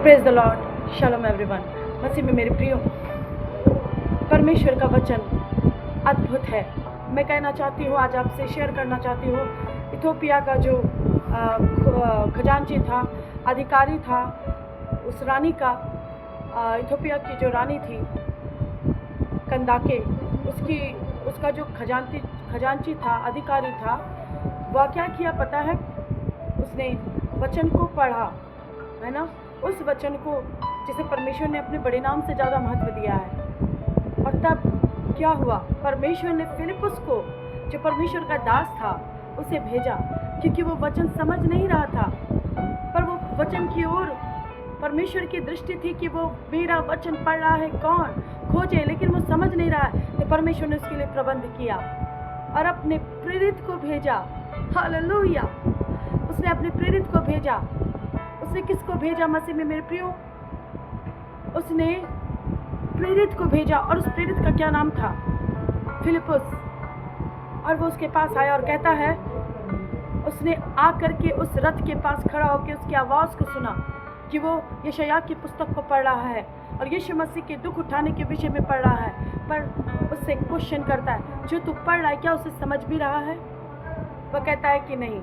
Praise the Lord, shalom everyone. मसीह में मेरे प्रियो, परमेश्वर का वचन अद्भुत है। मैं कहना चाहती हूँ, आज आपसे शेयर करना चाहती हूँ, इथोपिया का जो खजांची था, अधिकारी था, उस रानी का, इथोपिया की जो रानी थी कंदाके, उसका जो खजांची था, अधिकारी था, वह क्या किया पता है? उसने वचन को पढ़ा, है ना, उस वचन को जिसे परमेश्वर ने अपने बड़े नाम से ज़्यादा महत्व दिया है। और तब क्या हुआ? परमेश्वर ने फिलिपुस को, जो परमेश्वर का दास था, उसे भेजा, क्योंकि वो वचन समझ नहीं रहा था। पर वो वचन की ओर परमेश्वर की दृष्टि थी कि वो मेरा वचन पढ़ रहा है, कौन खोजे, लेकिन वो समझ नहीं रहा है। तो परमेश्वर ने उसके लिए प्रबंध किया और अपने प्रेरित को भेजा। हालेलुया! उसने अपने प्रेरित को भेजा। उसने किसको भेजा? मसीह में मेरे प्रियो, उसने प्रेरित को भेजा। और उस प्रेरित का क्या नाम था? फिलिपुस। और वो उसके पास आया और कहता है, उसने आकर के उस रथ के पास खड़ा होकर उसकी आवाज़ को सुना कि वो यशायाह की पुस्तक को पढ़ रहा है और यीशु मसीह के दुख उठाने के विषय में पढ़ रहा है। पर उससे क्वेश्चन करता है, जो तू पढ़ रहा है क्या उसे समझ भी रहा है? वह कहता है कि नहीं,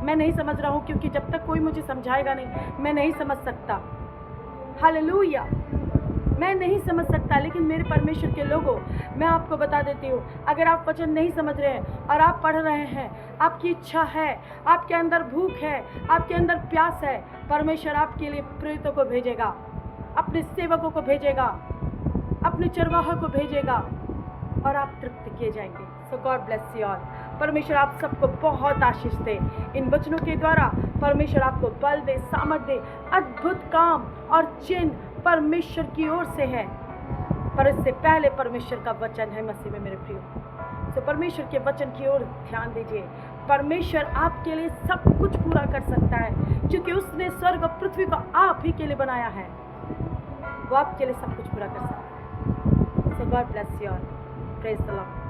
मैं नहीं समझ रहा हूँ, क्योंकि जब तक कोई मुझे समझाएगा नहीं, मैं नहीं समझ सकता। हालेलुया! मैं नहीं समझ सकता। लेकिन मेरे परमेश्वर के लोगों, मैं आपको बता देती हूँ, अगर आप वचन नहीं समझ रहे हैं और आप पढ़ रहे हैं, आपकी इच्छा है, आपके अंदर भूख है, आपके अंदर प्यास है, परमेश्वर आपके लिए प्रेरितों को भेजेगा, अपने सेवकों को भेजेगा, अपने चरवाहों को भेजेगा और आप तृप्त किए जाएंगे। सो गॉड ब्लेस यू ऑल। परमेश्वर आप सबको बहुत आशीष दे। इन वचनों के द्वारा परमेश्वर आपको बल दे, सामर्थ दे। अद्भुत काम और चिन्ह परमेश्वर की ओर से है, पर इससे पहले परमेश्वर का वचन है। मसीह में मेरे प्रियो, तो परमेश्वर के वचन की ओर ध्यान दीजिए। परमेश्वर आपके लिए सब कुछ पूरा कर सकता है, क्योंकि उसने स्वर्ग और पृथ्वी को आप ही के लिए बनाया है। वो आपके लिए सब कुछ पूरा कर सकता है। So God bless you all. Praise the Lord.